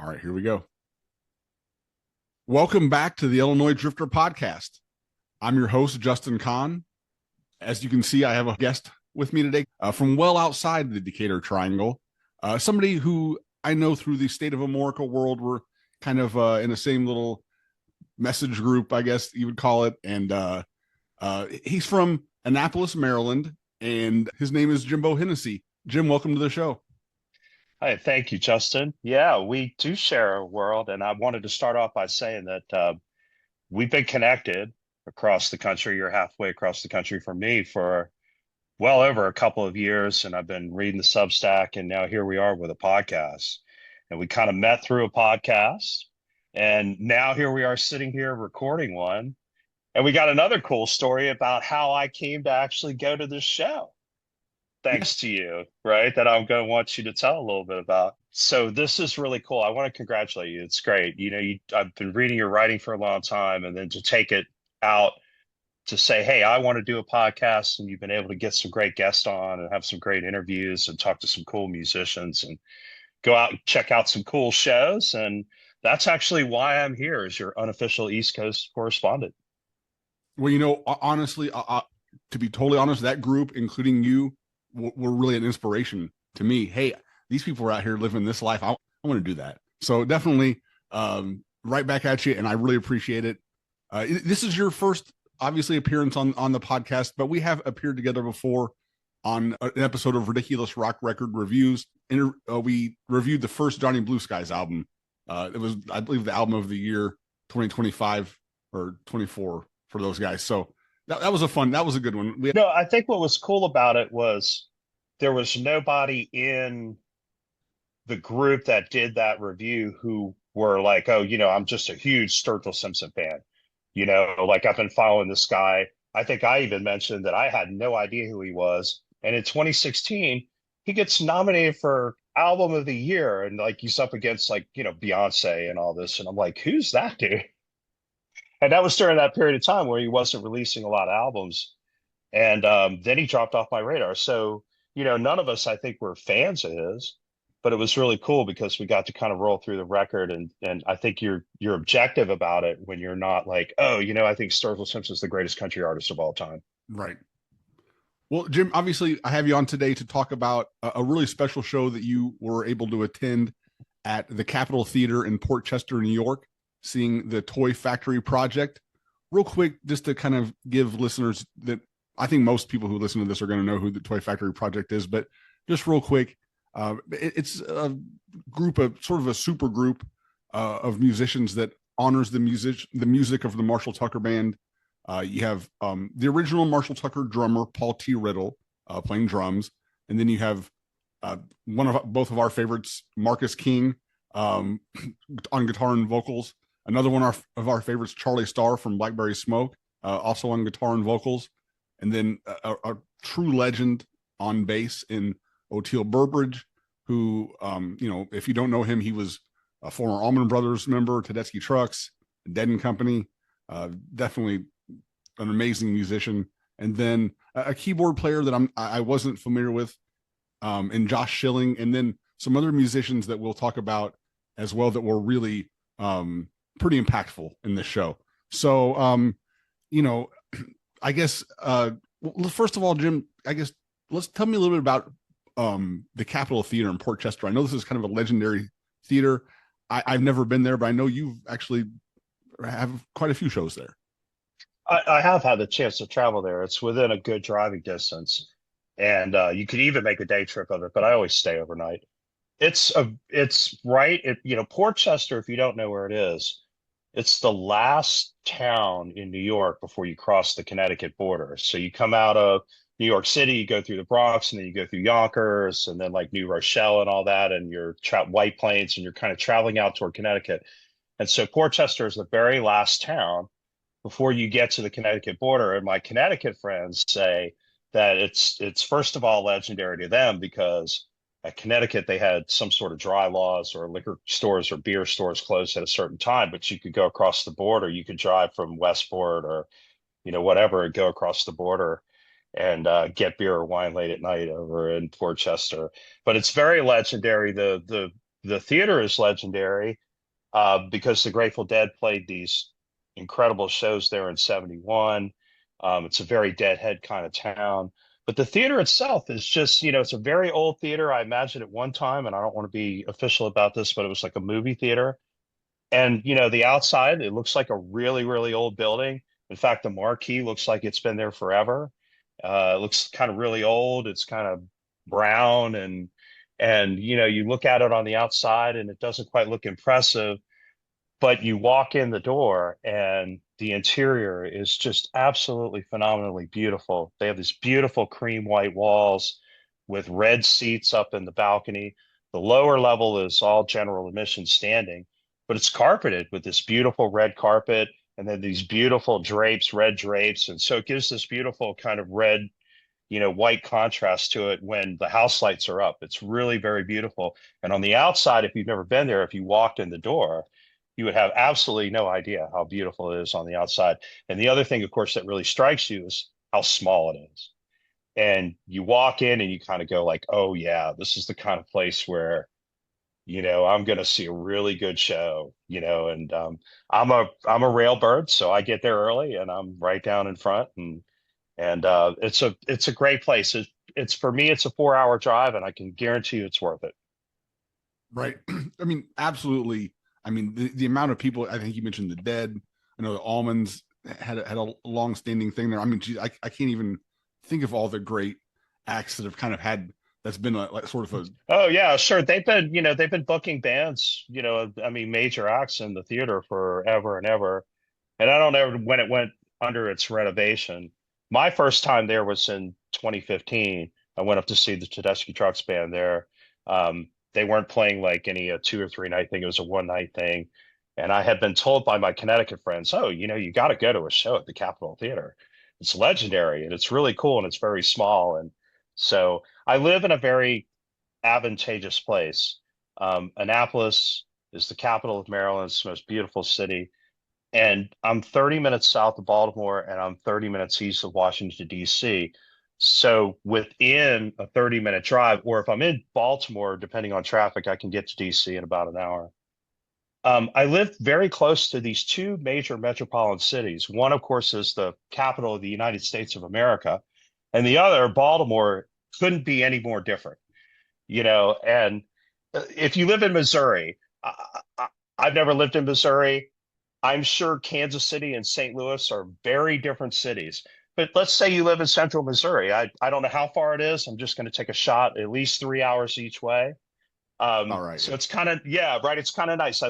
All right, here we go. Welcome back to the Illinois Drifter Podcast. I'm your host, Justin Kahn. As you can see, I have a guest with me today from well outside the Decatur Triangle. Somebody who I know through the State of America world. We're kind of in the same little message group, I guess you would call it. And he's from Annapolis, Maryland, and his name is Jimbo Hennessy. Jim, welcome to the show. Hi, thank you, Justin. Yeah, we do share a world, and I wanted to start off by saying that we've been connected across the country. You're halfway across the country from me for well over a couple of years, and I've been reading the Substack, and now here we are with a podcast. And we kind of met through a podcast, and now here we are sitting here recording one. And we got another cool story about how I came to actually go to this show. Thanks to you, right? That I'm going to want you to tell a little bit about. So this is really cool. I want to congratulate you. It's great. I've been reading your writing for a long time, and then to take it out to say, hey, I want to do a podcast, and you've been able to get some great guests on and have some great interviews and talk to some cool musicians and go out and check out some cool shows. And that's actually why I'm here as your unofficial East Coast correspondent. Well, honestly, to be totally honest, that group, including you, were really an inspiration to me. Hey, these people are out here living this life. I want to do that. So definitely right back at you. And I really appreciate it. This is your first, obviously, appearance on the podcast, but we have appeared together before on an episode of Ridiculous Rock Record Reviews. We reviewed the first Johnny Blue Skies album. It was, I believe, the album of the year 2025 or 24 for those guys. So that was a good one. I think what was cool about it was there was nobody in the group that did that review who were like, oh, I'm just a huge Sturgill Simpson fan. Like I've been following this guy. I think I even mentioned that I had no idea who he was. And in 2016, he gets nominated for Album of the Year. And like he's up against Beyonce and all this. And I'm like, who's that dude? And that was during that period of time where he wasn't releasing a lot of albums. And then he dropped off my radar. So, none of us, I think, were fans of his, but it was really cool because we got to kind of roll through the record. And I think you're objective about it when you're not like, oh, I think Sturgill Simpson's the greatest country artist of all time. Right. Well, Jim, obviously, I have you on today to talk about a really special show that you were able to attend at the Capitol Theater in Port Chester, New York, seeing the Toy Factory Project. Real quick, just to kind of give listeners that I think most people who listen to this are going to know who the Toy Factory Project is, but just real quick, it's a group of sort of a super group of musicians that honors the music of the Marshall Tucker Band. You have the original Marshall Tucker drummer, Paul T. Riddle, playing drums. And then you have both of our favorites, Marcus King, on guitar and vocals. Another one of our favorites, Charlie Starr from Blackberry Smoke, also on guitar and vocals. And then a true legend on bass in Oteil Burbridge, who, if you don't know him, he was a former Allman Brothers member, Tedeschi Trucks, Dead and Company, definitely an amazing musician. And then a keyboard player that I wasn't familiar with, and Josh Schilling, and then some other musicians that we'll talk about as well that were really pretty impactful in this show. So, I guess, first of all, Jim, I guess let's tell me a little bit about the Capitol Theater in Port Chester. I know this is kind of a legendary theater. I've never been there, but I know you've actually have quite a few shows there. I have had the chance to travel there. It's within a good driving distance, and you could even make a day trip of it, but I always stay overnight. It's right at, Port Chester, if you don't know where it is, it's the last town in New York before you cross the Connecticut border. So you come out of New York City, you go through the Bronx, and then you go through Yonkers, and then like New Rochelle and all that, and you're White Plains, and you're kind of traveling out toward Connecticut. And so Port Chester is the very last town before you get to the Connecticut border. And my Connecticut friends say that it's first of all legendary to them because at Connecticut, they had some sort of dry laws or liquor stores or beer stores closed at a certain time, but you could go across the border. You could drive from Westport or, whatever, and go across the border and get beer or wine late at night over in Port Chester. But it's very legendary. The the theater is legendary because the Grateful Dead played these incredible shows there in '71. It's a very deadhead kind of town. But the theater itself is just, it's a very old theater. I imagine at one time, and I don't want to be official about this, but it was like a movie theater. And, the outside, it looks like a really, really old building. In fact, the marquee looks like it's been there forever. It looks kind of really old. It's kind of brown and you look at it on the outside and it doesn't quite look impressive, but you walk in the door and the interior is just absolutely phenomenally beautiful. They have these beautiful cream white walls with red seats up in the balcony. The lower level is all general admission standing, but it's carpeted with this beautiful red carpet and then these beautiful drapes, red drapes. And so it gives this beautiful kind of red, white contrast to it when the house lights are up. It's really very beautiful. And on the outside, if you've never been there, if you walked in the door, you would have absolutely no idea how beautiful it is on the outside. And the other thing, of course, that really strikes you is how small it is. And you walk in and you kind of go like, oh yeah, this is the kind of place where, I'm going to see a really good show, and I'm a rail bird, so I get there early and I'm right down in front and it's a great place. It's for me, it's a 4 hour drive and I can guarantee you it's worth it. Right. I mean, absolutely. I mean, the amount of people, I think you mentioned the Dead. I know the Almonds had a long standing thing there. I mean, geez, I can't even think of all the great acts that have kind of had that's been like sort of a Oh yeah, sure. They've been booking bands, I mean major acts in the theater forever and ever. And I don't know when it went under its renovation. My first time there was in 2015. I went up to see the Tedeschi Trucks band there. They weren't playing like any 2 or 3 night thing. It was a one night thing. And I had been told by my Connecticut friends, oh, you got to go to a show at the Capitol Theater. It's legendary and it's really cool and it's very small. And so I live in a very advantageous place. Annapolis is the capital of Maryland. It's the most beautiful city. And I'm 30 minutes south of Baltimore and I'm 30 minutes east of Washington, D.C. So within a 30-minute drive, or if I'm in Baltimore, depending on traffic, I can get to D.C. in about an hour. I live very close to these two major metropolitan cities. One, of course, is the capital of the United States of America, and the other, Baltimore, couldn't be any more different. And if you live in Missouri, I've never lived in Missouri. I'm sure Kansas City and St. Louis are very different cities. But let's say you live in central Missouri. I don't know how far it is. I'm just going to take a shot, at least 3 hours each way. all right. So it's kind of, yeah, right. It's kind of nice.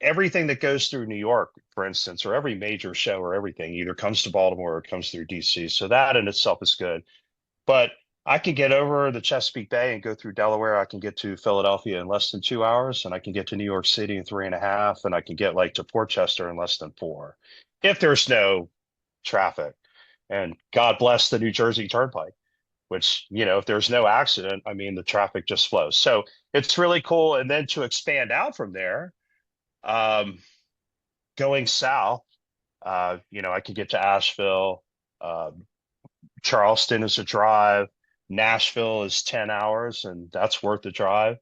Everything that goes through New York, for instance, or every major show or everything either comes to Baltimore or comes through DC. So that in itself is good. But I can get over the Chesapeake Bay and go through Delaware. I can get to Philadelphia in less than 2 hours, and I can get to New York City in 3.5, and I can get like to Port Chester in less than 4, if there's no traffic. And God bless the New Jersey Turnpike, which, if there's no accident, I mean, the traffic just flows. So it's really cool. And then to expand out from there, um, going south, I could get to Asheville. Charleston is a drive. Nashville is 10 hours, and that's worth the drive.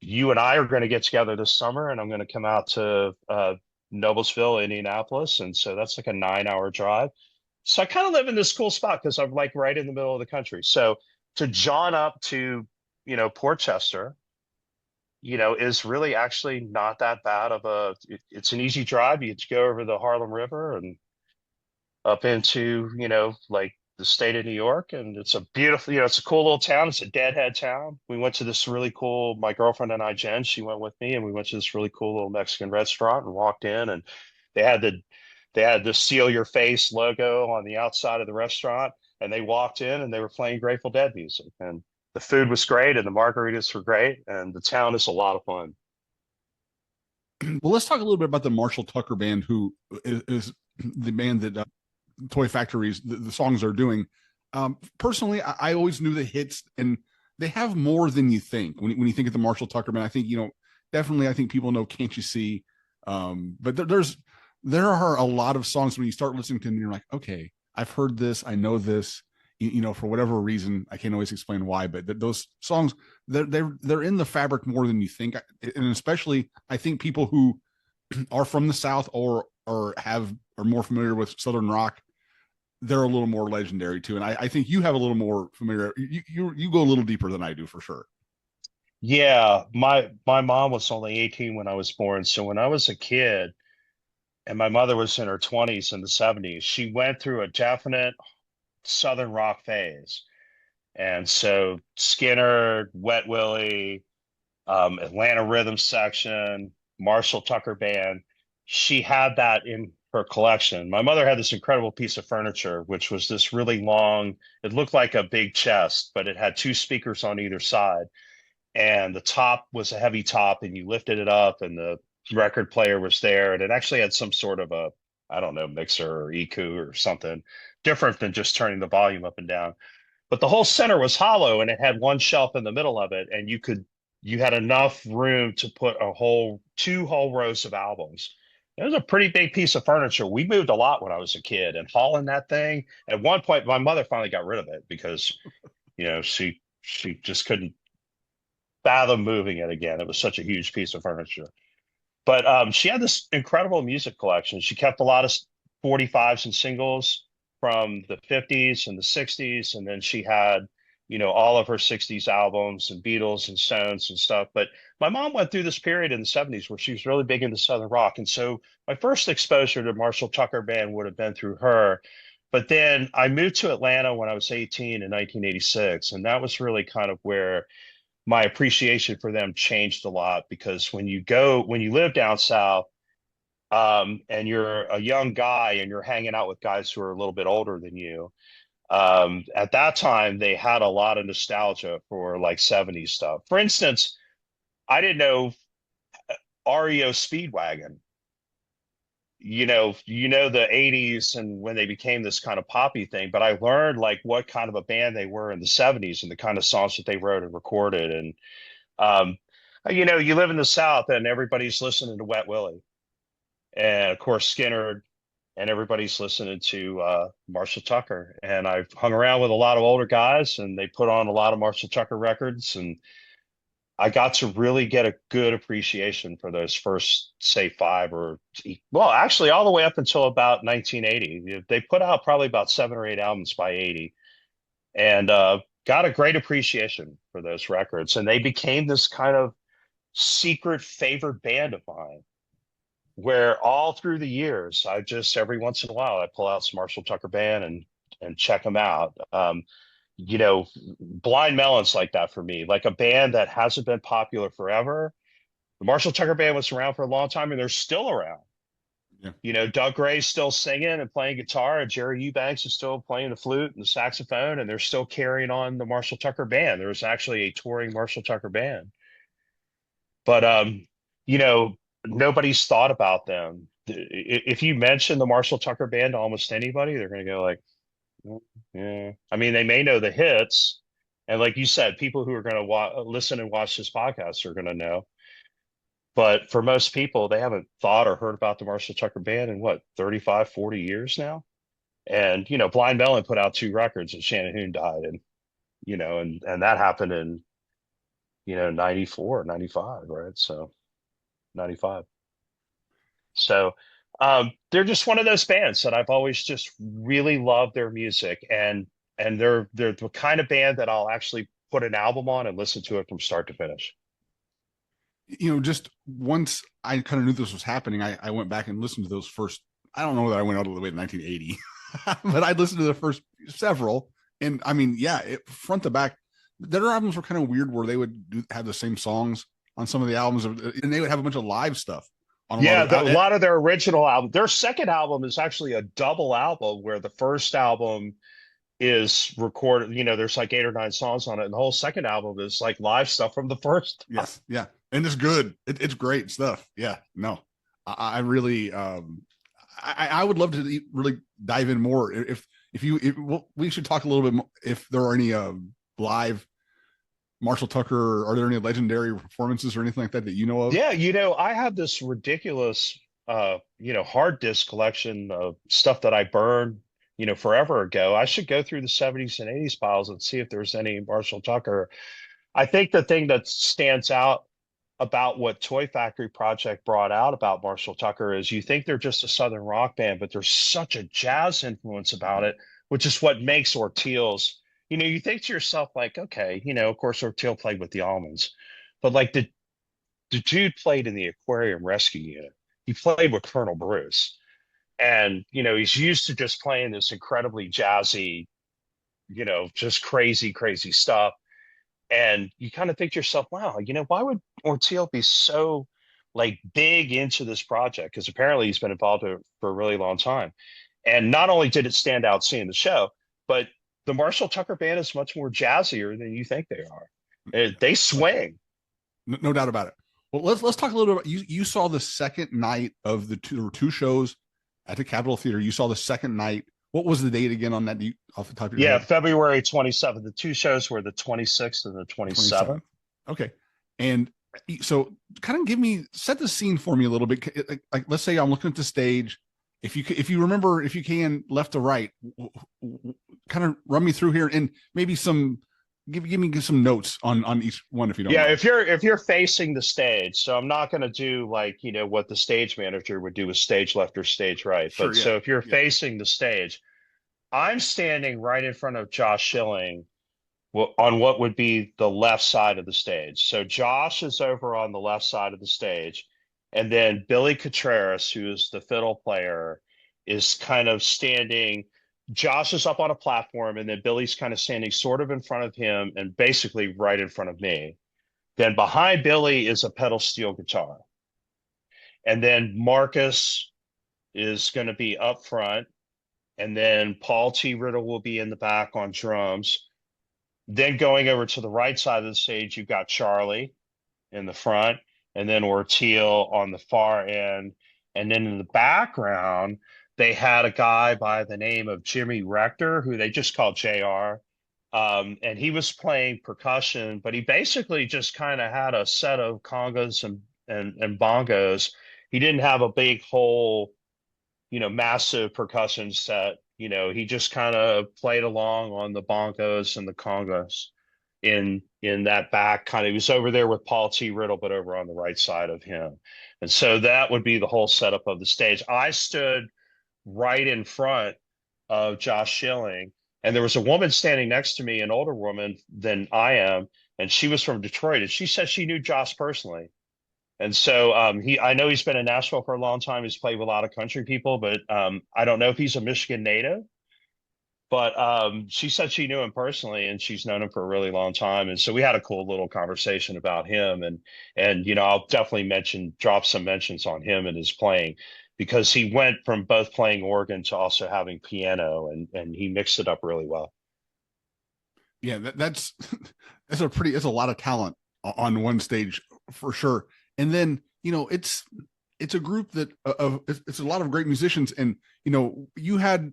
You and I are going to get together this summer, and I'm going to come out to Noblesville, Indianapolis. And so that's like a 9 hour drive. So I kind of live in this cool spot because I'm like right in the middle of the country. So to John up to, Port Chester, is really actually not that bad of it's an easy drive. You go over the Harlem River and up into, like the state of New York. And it's a beautiful, it's a cool little town. It's a deadhead town. We went to this really cool, my girlfriend and I, Jen, she went with me and we went to this really cool little Mexican restaurant and walked in and they had the, they had the seal your face logo on the outside of the restaurant. And they walked in and they were playing Grateful Dead music. And the food was great and the margaritas were great. And the town is a lot of fun. Well, let's talk a little bit about the Marshall Tucker Band, who is the band that Toy Factories, the songs are doing. Personally, I always knew the hits, and they have more than you think. When you think of the Marshall Tucker Band, I think, definitely, I think people know Can't You See? But there are a lot of songs when you start listening to them, you're like, okay, I've heard this, I know this. for whatever reason, I can't always explain why, but those songs, they're in the fabric more than you think. And especially, I think people who are from the South or are more familiar with Southern rock, they're a little more legendary too. And I think you have a little more familiar. You go a little deeper than I do for sure. Yeah, my mom was only 18 when I was born. So when I was a kid and my mother was in her 20s in the 70s, she went through a definite Southern rock phase. And so Skinner, Wet Willie, Atlanta Rhythm Section, Marshall Tucker Band, she had that in her collection. My mother had this incredible piece of furniture, which was this really long, it looked like a big chest, but it had two speakers on either side. And the top was a heavy top, and you lifted it up, and the record player was there. And it actually had some sort of a, I don't know, mixer or EQ or something different than just turning the volume up and down. But the whole center was hollow, and it had one shelf in the middle of it, and you had enough room to put two whole rows of albums. It was a pretty big piece of furniture. We moved a lot when I was a kid, and hauling that thing. At one point, my mother finally got rid of it because, she just couldn't fathom moving it again. It was such a huge piece of furniture. But she had this incredible music collection. She kept a lot of 45s and singles from the 50s and the 60s. And then she had, all of her 60s albums and Beatles and Stones and stuff. But my mom went through this period in the 70s where she was really big into Southern rock. And so my first exposure to Marshall Tucker Band would have been through her. But then I moved to Atlanta when I was 18 in 1986. And that was really kind of where my appreciation for them changed a lot, because when you live down south, and you're a young guy and you're hanging out with guys who are a little bit older than you, at that time they had a lot of nostalgia for like 70s stuff. For instance, I didn't know REO Speedwagon. The 80s and when they became this kind of poppy thing, but I learned like what kind of a band they were in the 70s and the kind of songs that they wrote and recorded. And um, you live in the South and everybody's listening to Wet Willie and of course Skinner, and everybody's listening to Marshall Tucker. And I've hung around with a lot of older guys and they put on a lot of Marshall Tucker records, and I got to really get a good appreciation for those first, say, well, actually, all the way up until about 1980. They put out probably about 7 or 8 albums by 80, and got a great appreciation for those records. And they became this kind of secret favorite band of mine, where all through the years, every once in a while, I pull out some Marshall Tucker Band and check them out. Blind Melon's like that for me, like a band that hasn't been popular forever. The Marshall Tucker Band was around for a long time and they're still around. Yeah. Doug Gray's still singing and playing guitar, and Jerry Eubanks is still playing the flute and the saxophone, and they're still carrying on the Marshall Tucker Band. There was actually a touring Marshall Tucker Band. But nobody's thought about them. If you mention the Marshall Tucker Band to almost anybody, they're going to go like, yeah. I mean, they may know the hits, and like you said, people who are going to listen and watch this podcast are going to know. But for most people, they haven't thought or heard about the Marshall Tucker Band in 35, 40 years now. And Blind Melon put out 2 records and Shannon Hoon died, and and that happened in 94, 95, right? So 95. So they're just one of those bands that I've always just really loved their music, and they're the kind of band that I'll actually put an album on and listen to it from start to finish. Just once I kind of knew this was happening, I went back and listened to those first. I don't know that I went all the way to 1980, but I listened to the first several, and I mean, yeah, front to back, their albums were kind of weird, where they would have the same songs on some of the albums, and they would have a bunch of live stuff. A lot of their original album. Their second album is actually a double album, where the first album is recorded. There's like 8 or 9 songs on it, and the whole second album is like live stuff from the first. Yes, yeah, and it's good. It's great stuff. Yeah, no, I really, I would love to really dive in more. If we should talk a little bit more, if there are any live Marshall Tucker, are there any legendary performances or anything like that you know of? Yeah, I have this ridiculous hard disk collection of stuff that I burned forever ago. I should go through the 70s and 80s files and see if there's any Marshall Tucker. I think the thing that stands out about what Toy Factory Project brought out about Marshall Tucker is you think they're just a Southern rock band, but there's such a jazz influence about it, which is what makes Orteil's, you think to yourself, like, okay, of course Orteil played with the Almonds, but like the dude played in the Aquarium Rescue Unit. He played with Colonel Bruce. And, he's used to just playing this incredibly jazzy, just crazy, crazy stuff. And you kind of think to yourself, wow, why would Orteil be so like big into this project? Because apparently he's been involved for a really long time. And not only did it stand out seeing the show, but the Marshall Tucker band is much more jazzier than you think they are. They swing. No doubt about it. Well, let's talk a little bit about you. You saw the second night of there were two shows at the Capitol Theater. You saw the second night. What was the date again on that? Off the top of your head? Yeah, February 27th. The two shows were the 26th and the 27th. Okay. And so kind of set the scene for me a little bit. Like, let's say I'm looking at the stage. If you remember, if you can, left to right, kind of run me through here and maybe give me some notes on each one if you don't Yeah, mind. if you're facing the stage, so I'm not going to do like, what the stage manager would do with stage left or stage right. Sure, But yeah. so if you're facing the stage, I'm standing right in front of Josh Schilling on what would be the left side of the stage. So Josh is over on the left side of the stage, and then Billy Contreras, who is the fiddle player, is kind of standing. Josh is up on a platform, and then Billy's kind of standing sort of in front of him and basically right in front of me. Then behind Billy is a pedal steel guitar. And then Marcus is going to be up front. And then Paul T. Riddle will be in the back on drums. Then going over to the right side of the stage, you've got Charlie in the front, and then Orteil on the far end. And then in the background, they had a guy by the name of Jimmy Rector, who they just called JR. And he was playing percussion, but he basically just kind of had a set of congas and bongos. He didn't have a big whole, massive percussion set. He just kind of played along on the bongos and the congas in that back kind of. He was over there with Paul T. Riddle, but over on the right side of him. And so that would be the whole setup of the stage. I stood right in front of Josh Schilling, and there was a woman standing next to me, an older woman than I am, and she was from Detroit, and she said she knew Josh personally. And so I know he's been in Nashville for a long time. He's played with a lot of country people, but I don't know if he's a Michigan native. But she said she knew him personally, and she's known him for a really long time. And so we had a cool little conversation about him, and I'll definitely drop some mentions on him and his playing, because he went from both playing organ to also having piano, and he mixed it up really well. Yeah, that's that's a lot of talent on one stage for sure. And then it's a group that it's a lot of great musicians. And you had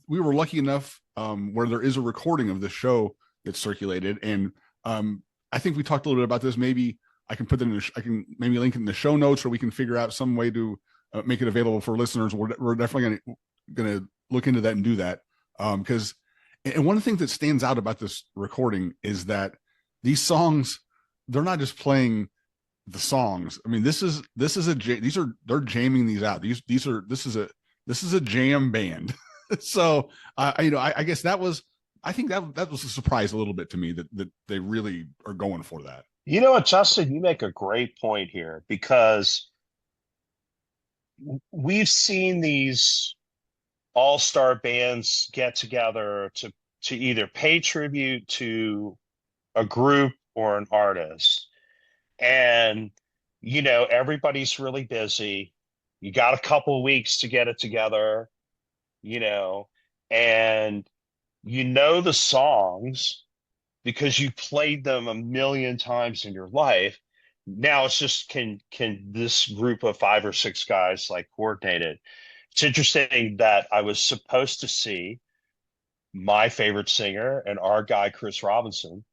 we were lucky enough where there is a recording of the show that's circulated, and I think we talked a little bit about this. Maybe I can put it I can maybe link it in the show notes, or we can figure out some way to make it available for listeners. We're definitely gonna look into that and do that, because and one of the things that stands out about this recording is that these songs, they're not just playing the songs. I mean, they're jamming these out. This is a jam band. So I guess I think that was a surprise a little bit to me that they really are going for that. You know what, Justin, you make a great point here, because we've seen these all-star bands get together to either pay tribute to a group or an artist. And, everybody's really busy. You got a couple of weeks to get it together, and the songs because you played them a million times in your life. Now it's just, can this group of 5 or 6 guys like coordinate it? It's interesting that I was supposed to see my favorite singer and our guy Chris Robinson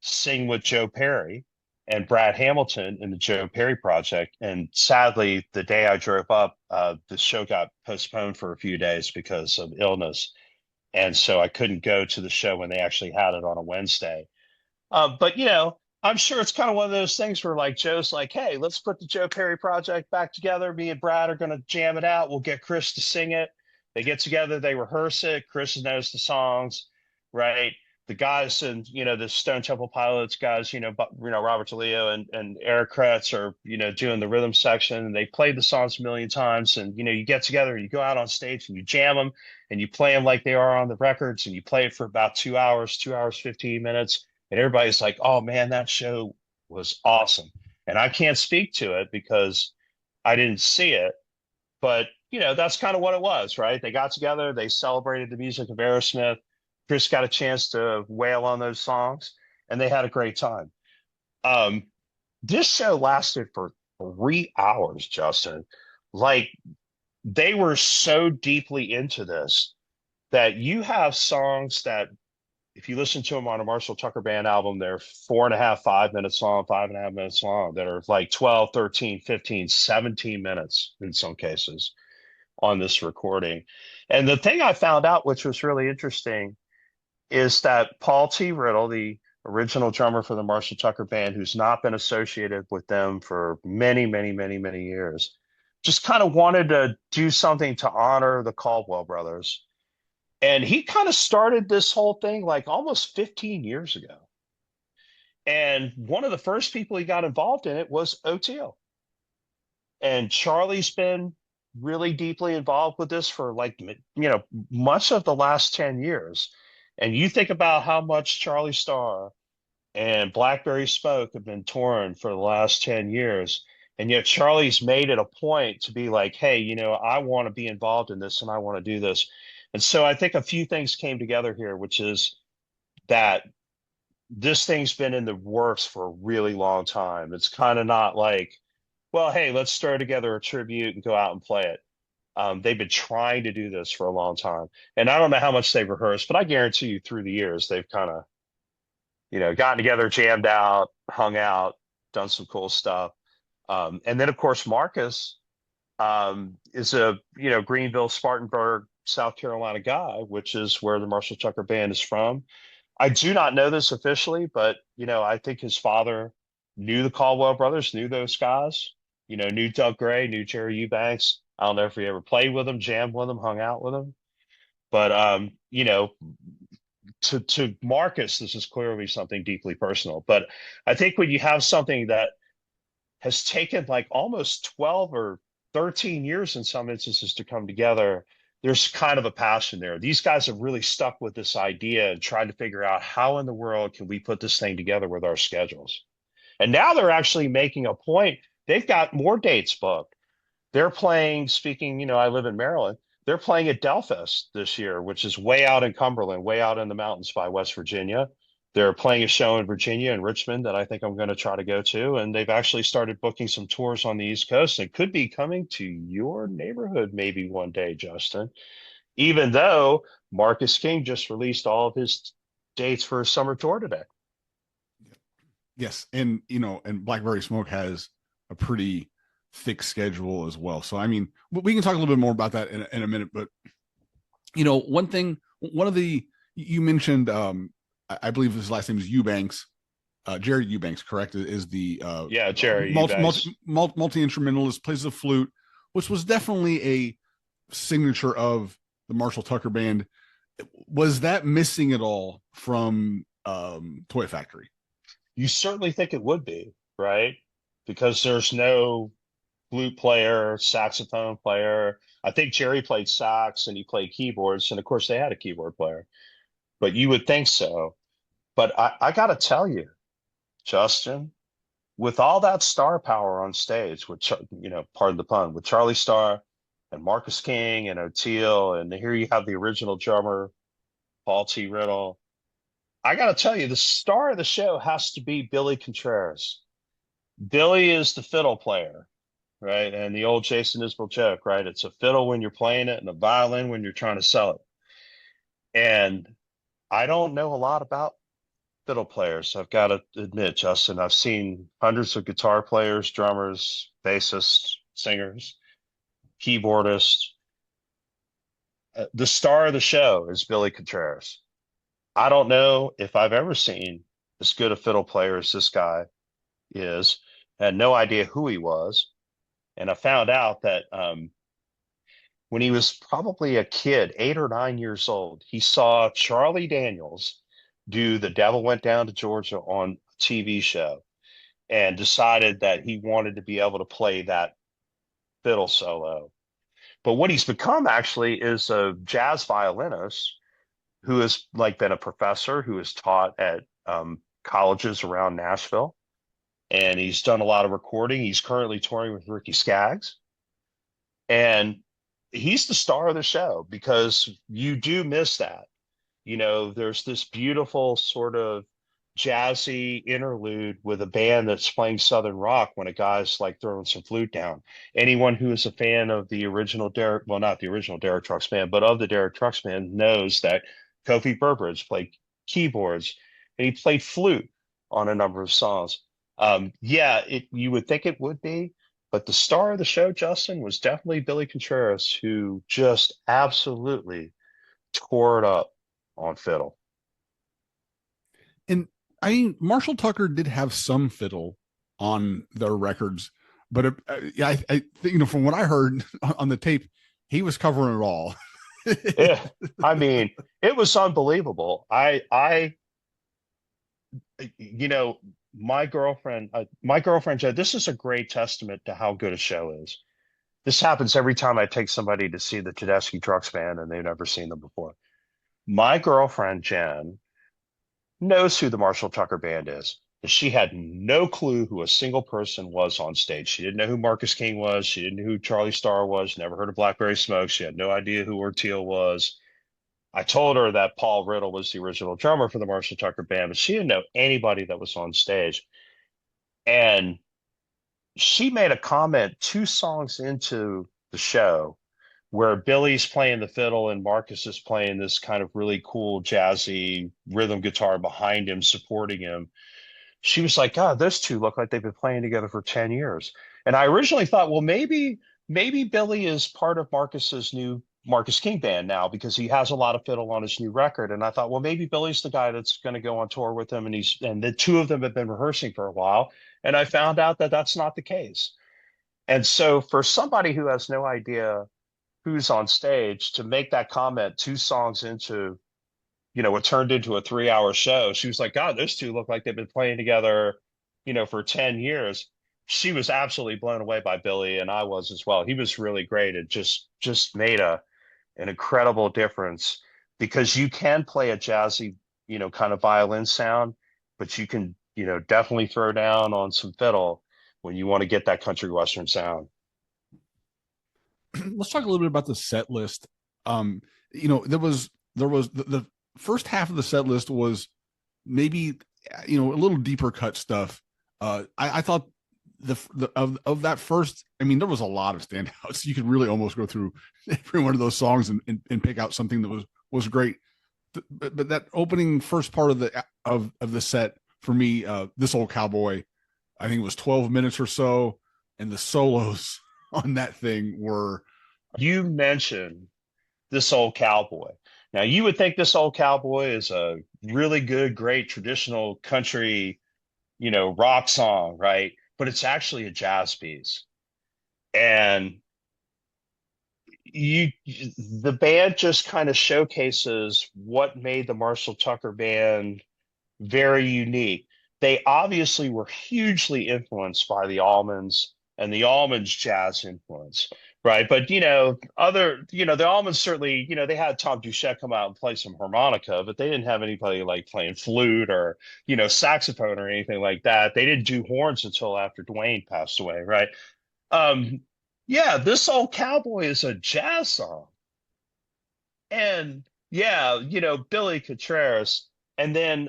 sing with Joe Perry and Brad Hamilton in the Joe Perry Project. And sadly, the day I drove up, the show got postponed for a few days because of illness. And so I couldn't go to the show when they actually had it on a Wednesday. But I'm sure it's kind of one of those things where like Joe's like, hey, let's put the Joe Perry project back together. Me and Brad are going to jam it out. We'll get Chris to sing it. They get together, they rehearse it. Chris knows the songs, right? The guys and the Stone Temple Pilots guys, Robert DeLeo and Eric Kretz are doing the rhythm section, and they played the songs a million times. And you get together and you go out on stage and you jam them and you play them like they are on the records, and you play it for about 2 hours, 2 hours 15 minutes, and everybody's like, "Oh man, that show was awesome." And I can't speak to it because I didn't see it, but that's kind of what it was, right? They got together, they celebrated the music of Aerosmith. Chris got a chance to wail on those songs, and they had a great time. Um, this show lasted for 3 hours, Justin. Like they were so deeply into this that you have songs that if you listen to them on a Marshall Tucker Band album, they're 4.5, 5 minutes long, 5.5 minutes long, that are like 12, 13, 15, 17 minutes in some cases on this recording. And the thing I found out, which was really interesting, is that Paul T. Riddle, the original drummer for the Marshall Tucker Band, who's not been associated with them for many, many, many, many years, just kind of wanted to do something to honor the Caldwell brothers. And he kind of started this whole thing like almost 15 years ago. And one of the first people he got involved in it was Oteil. And Charlie's been really deeply involved with this for like, much of the last 10 years. And you think about how much Charlie Starr and Blackberry Smoke have been touring for the last 10 years. And yet Charlie's made it a point to be like, hey, I want to be involved in this and I want to do this. And so I think a few things came together here, which is that this thing's been in the works for a really long time. It's kind of not like, well, hey, let's throw together a tribute and go out and play it. They've been trying to do this for a long time. And I don't know how much they've rehearsed, but I guarantee you through the years, they've kind of, gotten together, jammed out, hung out, done some cool stuff. And then, of course, Marcus is a, Greenville, Spartanburg, South Carolina guy, which is where the Marshall Tucker Band is from. I do not know this officially, but I think his father knew the Caldwell brothers, knew those guys, knew Doug Gray, knew Jerry Eubanks. I don't know if he ever played with them, jammed with them, hung out with them. But to Marcus, this is clearly something deeply personal. But I think when you have something that has taken like almost 12 or 13 years in some instances to come together, there's kind of a passion there. These guys have really stuck with this idea and tried to figure out how in the world can we put this thing together with our schedules. And now they're actually making a point. They've got more dates booked. They're playing, speaking, I live in Maryland. They're playing at Delphos this year, which is way out in Cumberland, way out in the mountains by West Virginia. They're playing a show in Virginia and Richmond that I think I'm going to try to go to. And they've actually started booking some tours on the East Coast and could be coming to your neighborhood maybe one day, Justin. Even though Marcus King just released all of his dates for his summer tour today. Yes, and and Blackberry Smoke has a pretty thick schedule as well. So I mean, we can talk a little bit more about that in a minute. But one of the you mentioned, I believe his last name is Eubanks, Jerry Eubanks, correct? Is the yeah, Jerry Eubanks, multi instrumentalist, plays the flute, which was definitely a signature of the Marshall Tucker Band. Was that missing at all from Toy Factory? You certainly think it would be, right? Because there's no flute player, saxophone player. I think Jerry played sax and he played keyboards, and of course they had a keyboard player. But you would think so. But I got to tell you, Justin, with all that star power on stage, with pardon the pun, with Charlie Starr and Marcus King and Oteil, and here you have the original drummer, Paul T. Riddle. I got to tell you, the star of the show has to be Billy Contreras. Billy is the fiddle player, right? And the old Jason Isbell joke, right? It's a fiddle when you're playing it and a violin when you're trying to sell it. And I don't know a lot about fiddle players. I've got to admit, Justin, I've seen hundreds of guitar players, drummers, bassists, singers, keyboardists. The star of the show is Billy Contreras. I don't know if I've ever seen as good a fiddle player as this guy is. I had no idea who he was. And I found out that when he was probably a kid, 8 or 9 years old, he saw Charlie Daniels do The Devil Went Down to Georgia on a TV show and decided that he wanted to be able to play that fiddle solo. But what he's become actually is a jazz violinist who has like been a professor who has taught at colleges around Nashville, and he's done a lot of recording. He's currently touring with Ricky Skaggs, and he's the star of the show because you do miss that. There's this beautiful sort of jazzy interlude with a band that's playing Southern rock when a guy's like throwing some flute down. Anyone who is a fan of the original Derek, well, not the original Derek Trucks Band, but of the Derek Trucks Band knows that Kofi Burbridge played keyboards and he played flute on a number of songs. Yeah, you would think it would be, but the star of the show, Justin, was definitely Billy Contreras, who just absolutely tore it up on fiddle. And I mean, Marshall Tucker did have some fiddle on their records, but yeah, I think, from what I heard on the tape, he was covering it all. Yeah, I mean, it was unbelievable. You know, my girlfriend said, this is a great testament to how good a show is. This happens every time I take somebody to see the Tedeschi Trucks Band and they've never seen them before. My girlfriend, Jen, knows who the Marshall Tucker Band is. She had no clue who a single person was on stage. She didn't know who Marcus King was. She didn't know who Charlie Starr was. Never heard of Blackberry Smoke. She had no idea who Oteil was. I told her that Paul Riddle was the original drummer for the Marshall Tucker Band, but she didn't know anybody that was on stage. And she made a comment 2 songs into the show where Billy's playing the fiddle and Marcus is playing this kind of really cool jazzy rhythm guitar behind him, supporting him. She was like, God, those two look like they've been playing together for 10 years. And I originally thought, well, maybe Billy is part of Marcus's new Marcus King band now because he has a lot of fiddle on his new record. And I thought, well, maybe Billy's the guy that's going to go on tour with him. And the two of them have been rehearsing for a while. And I found out that that's not the case. And so for somebody who has no idea who's on stage to make that comment 2 songs into, what turned into a 3-hour show, she was like, God, those two look like they've been playing together, for 10 years. She was absolutely blown away by Billy, and I was as well. He was really great. It just made an incredible difference because you can play a jazzy, kind of violin sound, but you can, definitely throw down on some fiddle when you want to get that country western sound. Let's talk a little bit about the set list. There was the first half of the set list was maybe a little deeper cut stuff. I thought of that first. I mean, there was a lot of standouts. You could really almost go through every one of those songs and pick out something that was great. But that opening first part of the set for me, This Old Cowboy, I think it was 12 minutes or so, and the solos on that thing were. You mentioned This Old Cowboy. Now, you would think This Old Cowboy is a really good, great traditional country, rock song, right? But it's actually a jazz piece. And the band just kind of showcases what made the Marshall Tucker Band very unique. They obviously were hugely influenced by the Allmans and the Allmans jazz influence, right? But the Allmans certainly, they had Tom Duchette come out and play some harmonica, but they didn't have anybody like playing flute or saxophone or anything like that. They didn't do horns until after Dwayne passed away, right? Um, yeah, This Old Cowboy is a jazz song, and yeah, Billy Contreras, and then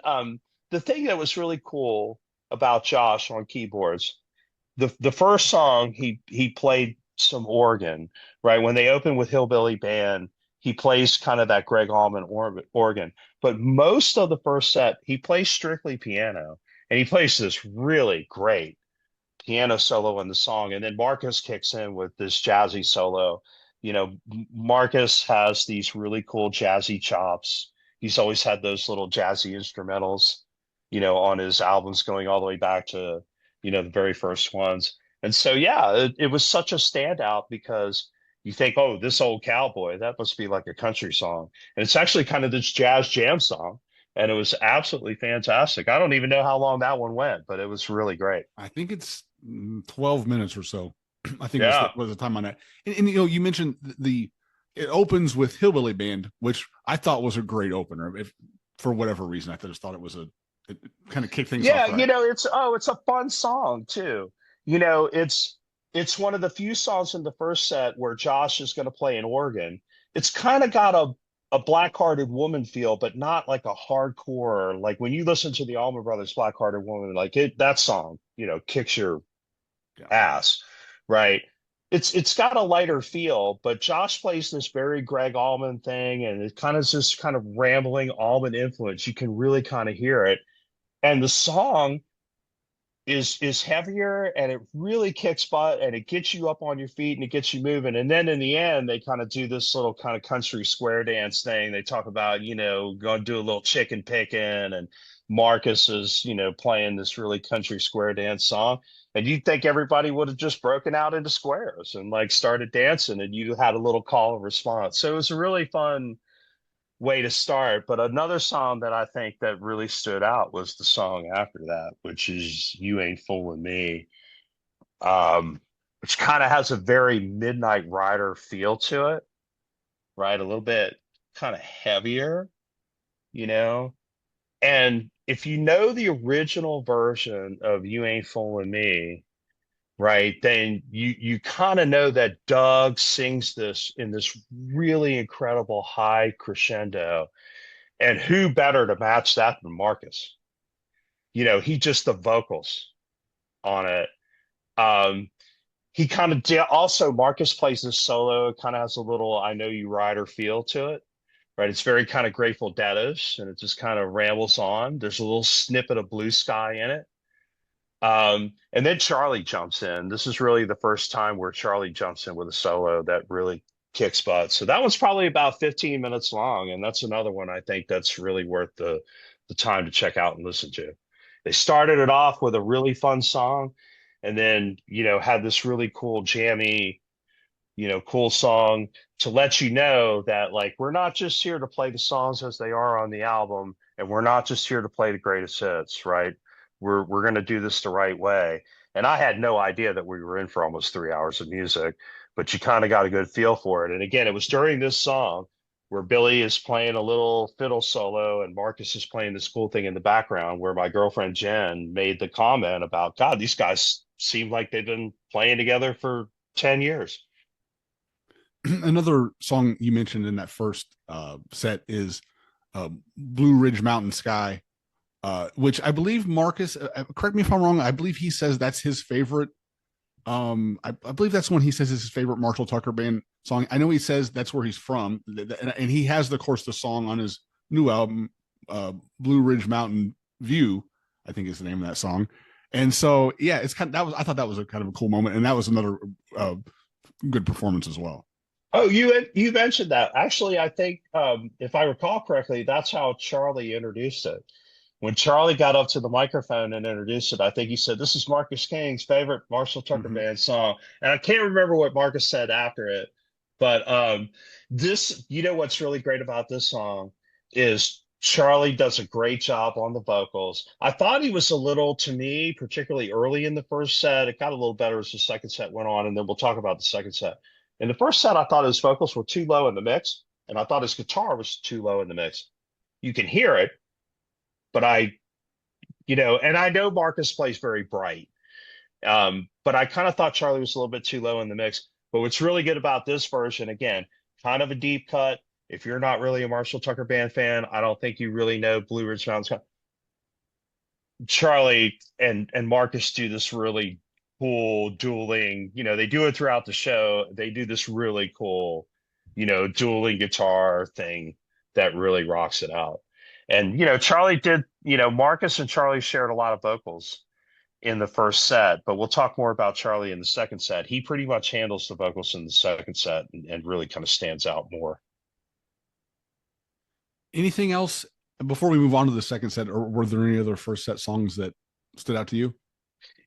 the thing that was really cool about Josh on keyboards, the first song he played some organ, right? When they open with Hillbilly Band, he plays kind of that Greg Allman organ. But most of the first set, he plays strictly piano, and he plays this really great piano solo in the song. And then Marcus kicks in with this jazzy solo. Marcus has these really cool jazzy chops. He's always had those little jazzy instrumentals, on his albums going all the way back to, the very first ones. And so, yeah, it was such a standout because you think, oh, this old cowboy, that must be like a country song. And it's actually kind of this jazz jam song. And it was absolutely fantastic. I don't even know how long that one went, but it was really great. I think it's 12 minutes or so. I think Yeah. was the time on that. And you mentioned it opens with Hillbilly Band, which I thought was a great opener. If for whatever reason, I just thought it kind of kicked things Yeah, off right. it's a fun song too. It's one of the few songs in the first set where Josh is going to play an organ. It's kind of got a Black-Hearted Woman feel, but not like a hardcore. Like when you listen to the Allman Brothers Black-Hearted Woman, like that song, kicks your Yeah. ass, right? It's got a lighter feel, but Josh plays this very Greg Allman thing, and it kind of is this kind of rambling Allman influence. You can really kind of hear it, and the song is heavier, and it really kicks butt, and it gets you up on your feet, and it gets you moving. And then in the end, they kind of do this little kind of country square dance thing. They talk about, going to do a little chicken picking, and Marcus is, playing this really country square dance song. And you'd think everybody would have just broken out into squares and like started dancing, and you had a little call and response. So it was a really fun way to start. But another song that I think that really stood out was the song after that, which is "You Ain't Fooling Me," which kind of has a very Midnight Rider feel to it, right? A little bit kind of heavier, you know. And if you know the original version of "You Ain't Fooling Me," right, then you kind of know that Doug sings this in this really incredible high crescendo. And who better to match that than Marcus? He just the vocals on it. Um, he kind of also Marcus plays this solo. It kind of has a little "I Know You Rider" feel to it, right? It's very kind of Grateful Dead-ish, and it just kind of rambles on. There's a little snippet of Blue Sky in it. And then Charlie jumps in. This is really the first time where Charlie jumps in with a solo that really kicks butt. So that one's probably about 15 minutes long, and that's another one I think that's really worth the time to check out and listen to. They started it off with a really fun song, and then had this really cool jammy, cool song to let you know that like we're not just here to play the songs as they are on the album, and we're not just here to play the greatest hits, right? We're going to do this the right way. And I had no idea that we were in for almost 3 hours of music, but you kind of got a good feel for it. And again, it was during this song where Billy is playing a little fiddle solo and Marcus is playing this cool thing in the background, where my girlfriend Jen made the comment about, God, these guys seem like they've been playing together for 10 years. Another song you mentioned in that first set is Blue Ridge Mountain Sky, which I believe Marcus, correct me if I'm wrong, I believe he says that's his favorite. I believe that's one he says is his favorite Marshall Tucker Band song. I know he says that's where he's from, and he has, of course, the song on his new album, Blue Ridge Mountain View, I think is the name of that song. And so, yeah, it's kind of, I thought that was a kind of a cool moment, and that was another good performance as well. Oh, you mentioned that. Actually, I think if I recall correctly, that's how Charlie introduced it. When Charlie got up to the microphone and introduced it, I think he said, "This is Marcus King's favorite Marshall Tucker Mm-hmm. Band song." And I can't remember what Marcus said after it, but what's really great about this song is Charlie does a great job on the vocals. I thought he was a little, to me, particularly early in the first set. It got a little better as the second set went on, and then we'll talk about the second set. In the first set, I thought his vocals were too low in the mix, and I thought his guitar was too low in the mix. You can hear it, but and I know Marcus plays very bright, but I kind of thought Charlie was a little bit too low in the mix. But what's really good about this version, again, kind of a deep cut. If you're not really a Marshall Tucker Band fan, I don't think you really know Blue Ridge Mountain Sky. Charlie and Marcus do this really cool dueling. They do it throughout the show. They do this really cool, dueling guitar thing that really rocks it out. And Charlie did. Marcus and Charlie shared a lot of vocals in the first set, but we'll talk more about Charlie in the second set. He pretty much handles the vocals in the second set and really kind of stands out more. Anything else before we move on to the second set, or were there any other first set songs that stood out to you?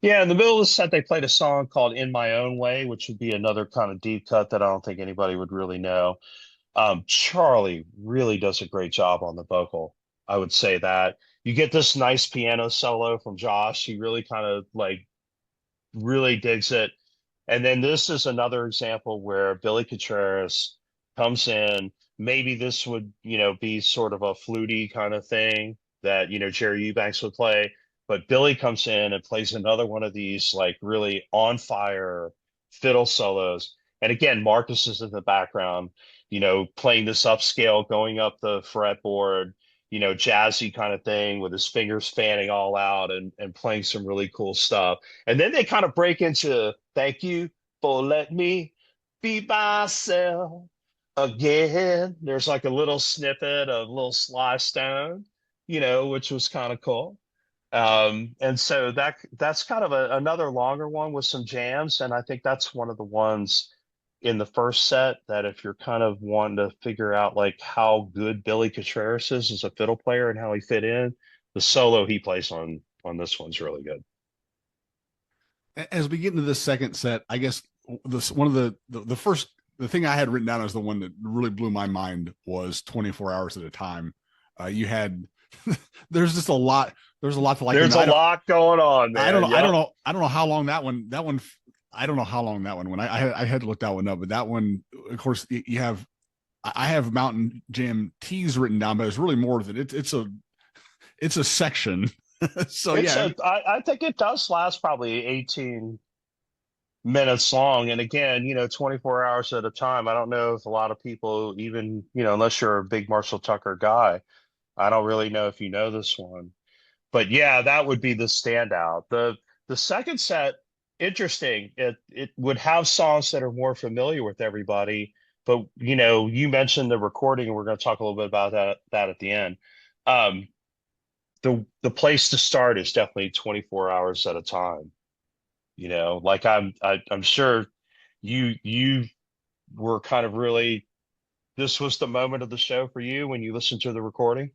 Yeah, in the middle of the set, they played a song called In My Own Way, which would be another kind of deep cut that I don't think anybody would really know. Charlie really does a great job on the vocal. I would say that. You get this nice piano solo from Josh. He really kind of like really digs it. And then this is another example where Billy Contreras comes in. Maybe this would, be sort of a fluty kind of thing that, Jerry Eubanks would play. But Billy comes in and plays another one of these like really on fire fiddle solos. And again, Marcus is in the background, playing this upscale, going up the fretboard, jazzy kind of thing with his fingers fanning all out and playing some really cool stuff. And then they kind of break into thank you for letting me be myself again. There's like a little snippet of little Sly Stone, which was kind of cool. And so that's kind of another longer one with some jams. And I think that's one of the ones in the first set that if you're kind of wanting to figure out like how good Billy Contreras is as a fiddle player and how he fit in, the solo he plays on this one's really good. As we get into the second set, I guess this one of the first the thing I had written down as the one that really blew my mind was 24 hours at a time. You had there's just a lot. There's a lot to like. There's a lot going on, man. I don't know. Yep. I don't know how long that one. I don't know how long that one went. I had to look that one up, but that one, of course, you have. I have Mountain Jam Tees written down, but it's really more than it's a section. So I think it does last probably 18 minutes long. And again, 24 hours at a time. I don't know if a lot of people even, unless you're a big Marshall Tucker guy, I don't really know if you know this one. But yeah, that would be the standout. The second set, interesting. It would have songs that are more familiar with everybody. But you mentioned the recording, and we're going to talk a little bit about that at the end. The place to start is definitely 24 hours at a time. Like I'm sure you were kind of really this was the moment of the show for you when you listened to the recording.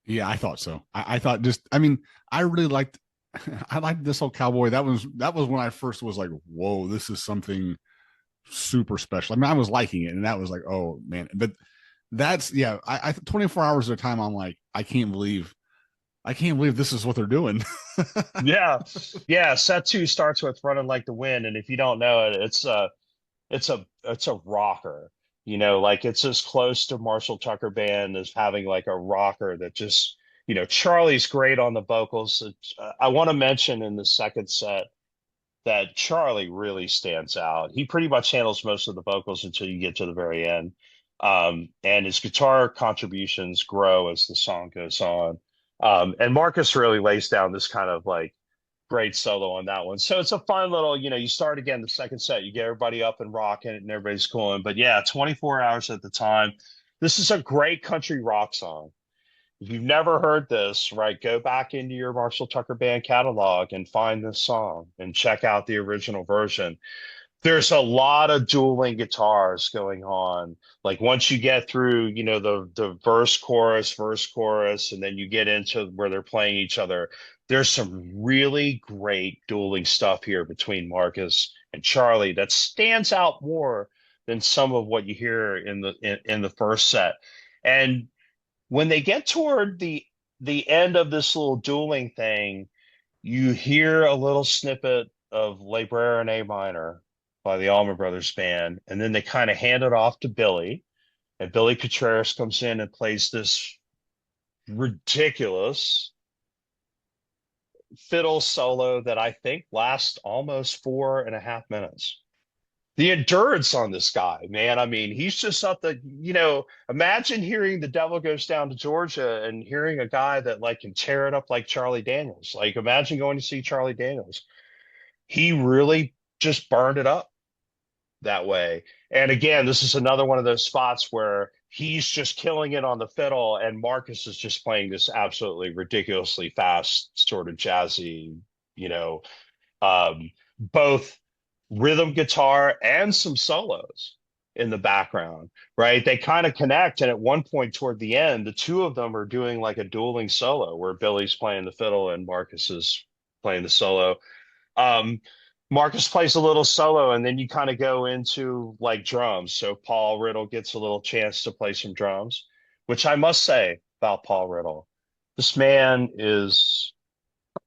Yeah, I thought so. I thought I mean, I really liked I liked This Old Cowboy. That was when I first was like, whoa, this is something super special. I mean, I was liking it, and that was like, oh man. But that's yeah, I 24 hours at a time, I'm like, I can't believe this is what they're doing. Yeah. Yeah. Set two starts with Running Like the Wind. And if you don't know it, it's a rocker, like it's as close to Marshall Tucker Band as having like a rocker that just, Charlie's great on the vocals. I want to mention in the second set that Charlie really stands out. He pretty much handles most of the vocals until you get to the very end. And his guitar contributions grow as the song goes on. And Marcus really lays down this kind of like great solo on that one. So it's a fun little, you start again the second set, you get everybody up and rocking and everybody's cool. But yeah, 24 hours at the time. This is a great country rock song. If you've never heard this, right, go back into your Marshall Tucker Band catalog and find this song and check out the original version. There's a lot of dueling guitars going on. Like once you get through, the verse chorus, and then you get into where they're playing each other, there's some really great dueling stuff here between Marcus and Charlie that stands out more than some of what you hear in the first set. And when they get toward the end of this little dueling thing, you hear a little snippet of Librarian in A minor by the Allman Brothers Band, and then they kind of hand it off to Billy, and Billy Contreras comes in and plays this ridiculous fiddle solo that I think lasts almost 4.5 minutes. The endurance on this guy, man. I mean, he's just up imagine hearing The Devil Goes Down to Georgia and hearing a guy that like can tear it up like Charlie Daniels. Like imagine going to see Charlie Daniels. He really just burned it up that way. And again, this is another one of those spots where he's just killing it on the fiddle and Marcus is just playing this absolutely ridiculously fast, sort of jazzy you know, both rhythm guitar and some solos in the background, right? They kind of connect. And at one point toward the end, the two of them are doing like a dueling solo where Billy's playing the fiddle and Marcus is playing the solo. Um, Marcus plays a little solo, and then you kind of go into like drums. So Paul Riddle gets a little chance to play some drums, which I must say about Paul Riddle. This man is,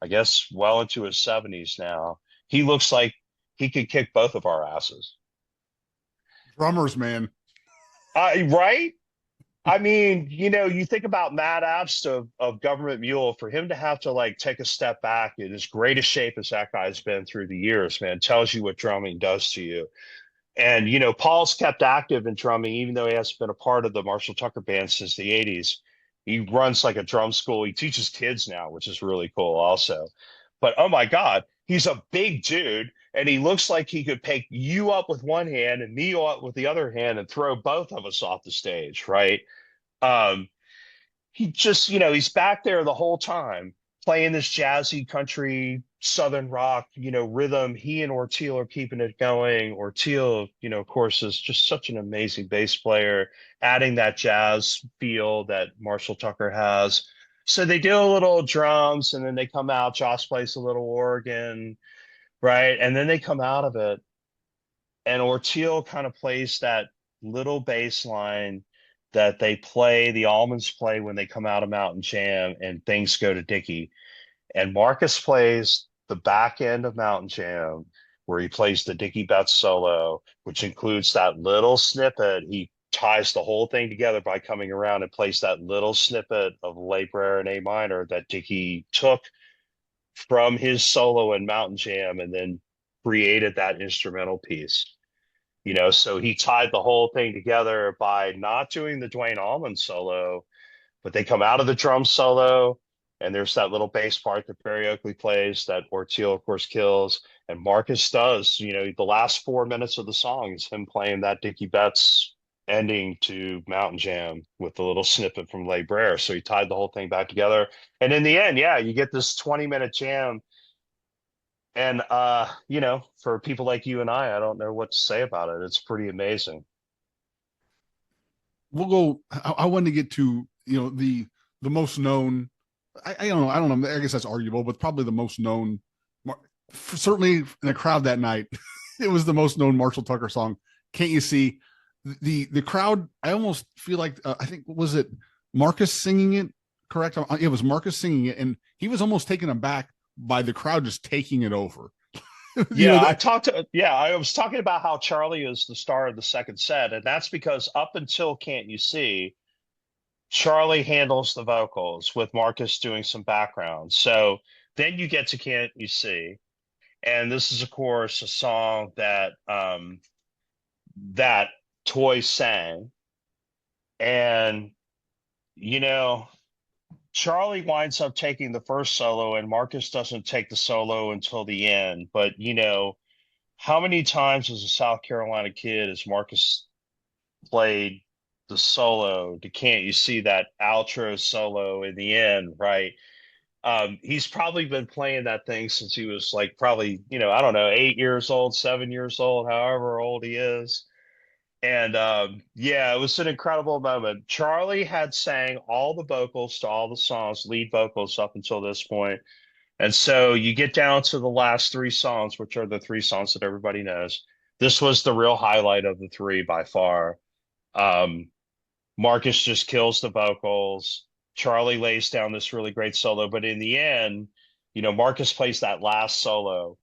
I guess, well into his 70s now. He looks like he could kick both of our asses. Drummers, man. Right? I mean, you think about Matt Abst of Government Mule, for him to have to like take a step back in as great a shape as that guy's been through the years, man, tells you what drumming does to you. And, Paul's kept active in drumming, even though he hasn't been a part of the Marshall Tucker band since the 80s. He runs like a drum school. He teaches kids now, which is really cool also. But oh my God, he's a big dude. And he looks like he could pick you up with one hand and me up with the other hand and throw both of us off the stage, right? Um, he just, he's back there the whole time playing this jazzy country, Southern rock, rhythm. He and Oteil are keeping it going. Oteil, of course, is just such an amazing bass player, adding that jazz feel that Marshall Tucker has. So they do a little drums and then they come out. Josh plays a little organ, right? And then they come out of it. And Oteil kind of plays that little bass line that the Almonds play when they come out of Mountain Jam and things go to Dickie. And Marcus plays the back end of Mountain Jam where he plays the Dickie Betts solo, which includes that little snippet. He ties the whole thing together by coming around and plays that little snippet of La Brea in A minor that Dickie took from his solo in Mountain Jam and then created that instrumental piece. So he tied the whole thing together by not doing the Duane Allman solo, but they come out of the drum solo, and there's that little bass part that Barry Oakley plays that Oteil, of course, kills. And Marcus does, the last 4 minutes of the song is him playing that Dickie Betts ending to Mountain Jam with the little snippet from La Brea. So he tied the whole thing back together. And in the end, yeah, you get this 20-minute jam. And for people like you and I don't know what to say about it. It's pretty amazing. We'll go. I wanted to get to the most known. I don't know. I don't know. I guess that's arguable, but probably the most known. Certainly in the crowd that night, it was the most known Marshall Tucker song. Can't you see? The crowd? I almost feel like I think was it Marcus singing it? Correct. It was Marcus singing it, and he was almost taken aback by the crowd just taking it over. I was talking about how Charlie is the star of the second set, and that's because up until Can't You See, Charlie handles the vocals with Marcus doing some background. So then you get to Can't You See, and this is of course a song that Toy sang, and Charlie winds up taking the first solo, and Marcus doesn't take the solo until the end. But how many times as a South Carolina kid has Marcus played the solo to Can't You See, that outro solo in the end, right? He's probably been playing that thing since he was like probably, I don't know, 8 years old, 7 years old, however old he is. And yeah, it was an incredible moment. Charlie had sang all the vocals to all the songs, lead vocals up until this point. And so you get down to the last three songs, which are the three songs that everybody knows. This was the real highlight of the three by far. Um, Marcus just kills the vocals. Charlie lays down this really great solo. But in the end, Marcus plays that last solo,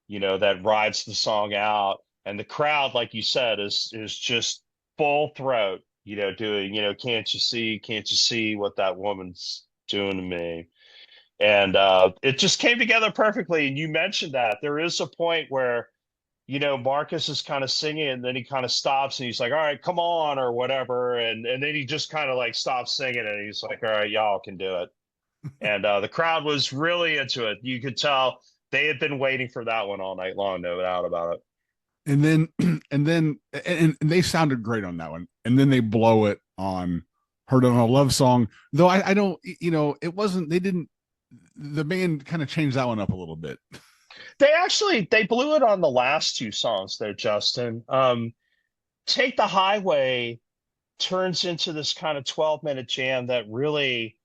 that rides the song out. And the crowd, like you said, is just full throat, doing, can't you see what that woman's doing to me? And it just came together perfectly. And you mentioned that there is a point where, Marcus is kind of singing and then he kind of stops and he's like, all right, come on, or whatever. And then he just kind of like stops singing and he's like, all right, y'all can do it. And the crowd was really into it. You could tell they had been waiting for that one all night long, no doubt about it. And then and they sounded great on that one. And then they blow it on Heard on a Love Song. Though I don't, it wasn't, they didn't, the band kind of changed that one up a little bit. They blew it on the last two songs there, Justin. Take the Highway turns into this kind of 12-minute jam that really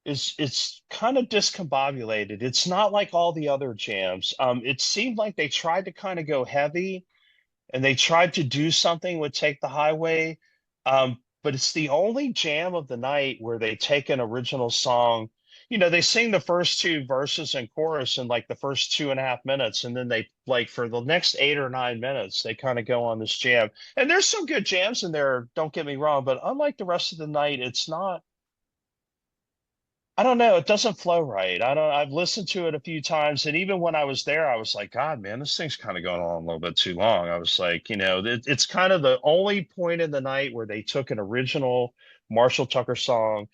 is it's kind of discombobulated. It's not like all the other jams. It seemed like they tried to kind of go heavy and they tried to do something with Take the Highway. But it's the only jam of the night where they take an original song. They sing the first two verses and chorus in like the first 2.5 minutes, and then they like for the next 8 or 9 minutes, they kind of go on this jam. And there's some good jams in there, don't get me wrong, but unlike the rest of the night, it's not I don't know. It doesn't flow right. I've listened to it a few times, and even when I was there, I was like, God, man, this thing's kind of going on a little bit too long. I was like, it's kind of the only point in the night where they took an original Marshall Tucker song,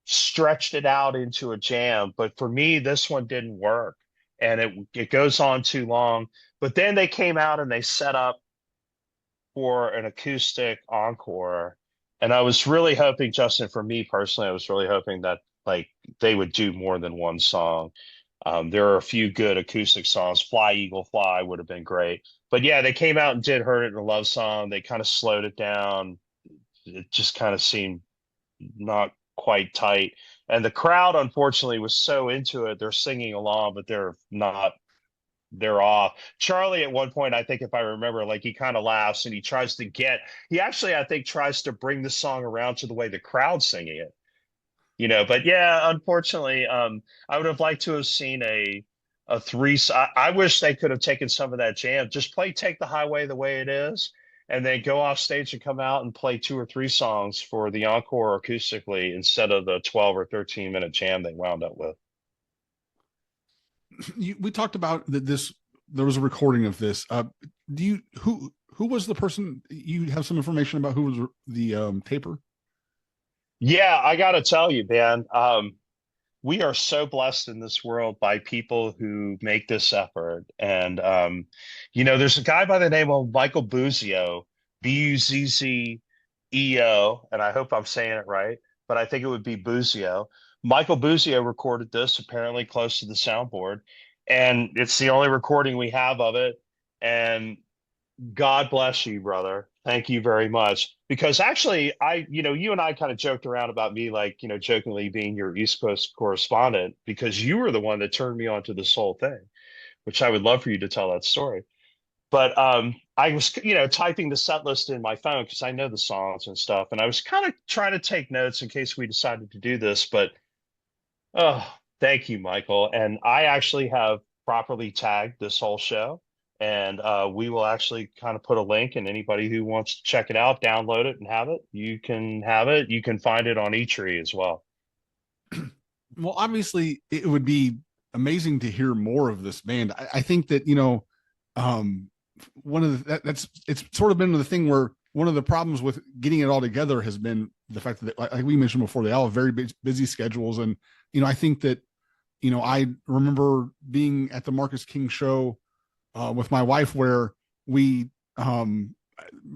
stretched it out into a jam. But for me, this one didn't work, and it goes on too long. But then they came out and they set up for an acoustic encore. And I was really hoping, Justin, for me personally, I was really hoping that like they would do more than one song. There are a few good acoustic songs. Fly Eagle Fly would have been great. But yeah, they came out and did Heard It in a Love Song. They kind of slowed it down. It just kind of seemed not quite tight. And the crowd, unfortunately, was so into it. They're singing along, but they're off. Charlie, at one point, I think if I remember, like he kind of laughs and he actually, I think, tries to bring the song around to the way the crowd's singing it. But yeah, unfortunately, I would have liked to have seen a three. I wish they could have taken some of that jam, just play Take the Highway the way it is, and then go off stage and come out and play two or three songs for the encore acoustically instead of the 12 or 13-minute jam they wound up with. We talked about that there was a recording of this. Do you who was the person? You have some information about who was the taper? Yeah, I got to tell you, man, we are so blessed in this world by people who make this effort. And, there's a guy by the name of Michael Buzzeo, Buzzeo, and I hope I'm saying it right, but I think it would be Buzzeo. Michael Buzzeo recorded this apparently close to the soundboard, and it's the only recording we have of it. And God bless you, brother. Thank you very much. Because actually, you and I kind of joked around about me, like, jokingly being your East Coast correspondent, because you were the one that turned me on to this whole thing, which I would love for you to tell that story. But I was, typing the set list in my phone because I know the songs and stuff. And I was kind of trying to take notes in case we decided to do this. But oh, thank you, Michael. And I actually have properly tagged this whole show. And we will actually kind of put a link, and anybody who wants to check it out, download it and have it, you can have it. You can find it on eTree as well. Well, obviously, it would be amazing to hear more of this band. I think that one of the it's sort of been the thing where one of the problems with getting it all together has been the fact that, like we mentioned before, they all have very busy schedules, and I think that I remember being at the Marcus King show with my wife where we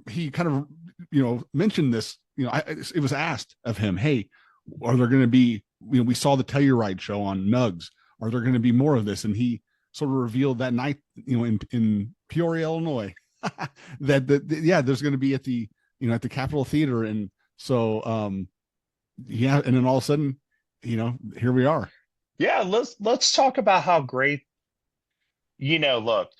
he kind of mentioned this. It was asked of him, hey, are there going to be, we saw the Telluride show on Nugs, are there going to be more of this? And he sort of revealed that night, in Peoria, Illinois, that yeah, there's going to be at the at the Capitol Theater. And so yeah, and then all of a sudden, here we are. Yeah, let's talk about how great, look,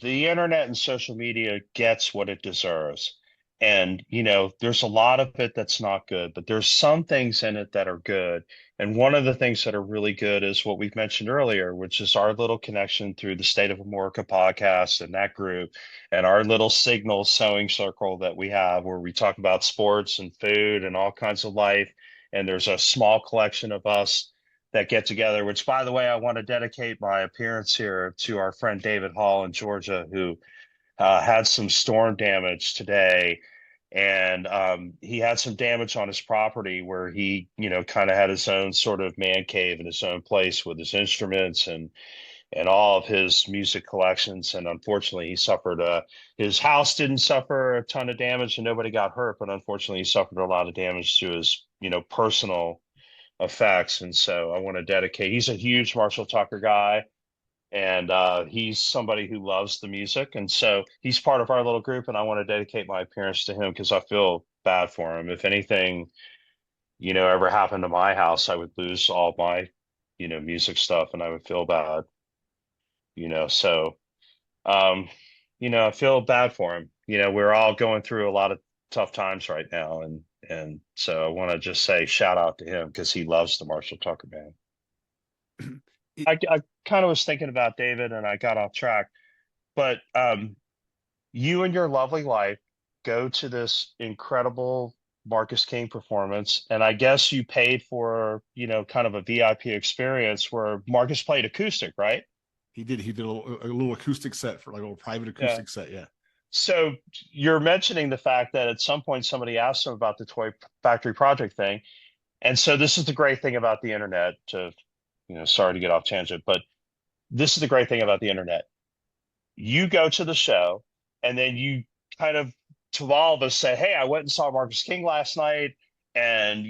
the internet and social media gets what it deserves. And, there's a lot of it that's not good, but there's some things in it that are good. And one of the things that are really good is what we've mentioned earlier, which is our little connection through the State of America podcast and that group, and our little Signal sewing circle that we have where we talk about sports and food and all kinds of life. And there's a small collection of us that get together, which, by the way, I want to dedicate my appearance here to our friend David Hall in Georgia, who had some storm damage today. And he had some damage on his property where he, kind of had his own sort of man cave in his own place with his instruments and all of his music collections. And unfortunately, he suffered his house didn't suffer a ton of damage and nobody got hurt, but unfortunately, he suffered a lot of damage to his, personal effects. And so I want to dedicate, he's a huge Marshall Tucker guy. And he's somebody who loves the music. And so he's part of our little group. And I want to dedicate my appearance to him because I feel bad for him. If anything, ever happened to my house, I would lose all my, music stuff and I would feel bad, So, um, I feel bad for him. We're all going through a lot of tough times right now. And so I want to just say shout out to him because he loves the Marshall Tucker band. I kind of was thinking about David and I got off track, but you and your lovely wife go to this incredible Marcus King performance, and I guess you paid for, kind of a VIP experience where Marcus played acoustic, right? He did. He did a little acoustic set for like a little private Yeah. acoustic set. Yeah. So you're mentioning the fact that at some point somebody asked him about the Toy Factory Project thing. And so this is the great thing about the internet to, sorry to get off tangent, but this is the great thing about the internet. You go to the show and then you kind of to all of us say, hey, I went and saw Marcus King last night. And,